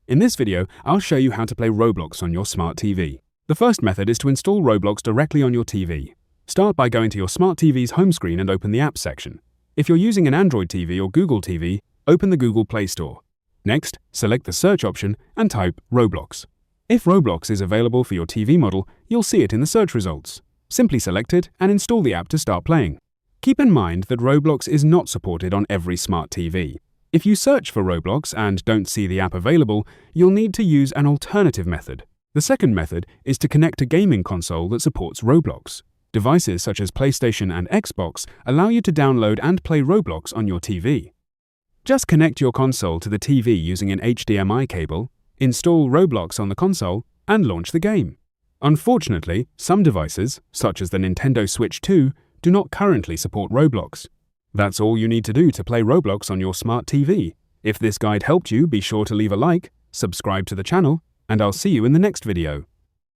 In this video, I'll show you how to play Roblox on your smart TV. The first method is to install Roblox directly on your TV. Start by going to your smart TV's home screen and open the Apps section. If you're using an Android TV or Google TV, open the Google Play Store. Next, select the search option and type Roblox. If Roblox is available for your TV model, you'll see it in the search results. Simply select it and install the app to start playing. Keep in mind that Roblox is not supported on every smart TV. If you search for Roblox and don't see the app available, you'll need to use an alternative method. The second method is to connect a gaming console that supports Roblox. Devices such as PlayStation and Xbox allow you to download and play Roblox on your TV. Just connect your console to the TV using an HDMI cable, install Roblox on the console, and launch the game. Unfortunately, some devices, such as the Nintendo Switch 2, do not currently support Roblox. That's all you need to do to play Roblox on your smart TV. If this guide helped you, be sure to leave a like, subscribe to the channel, and I'll see you in the next video.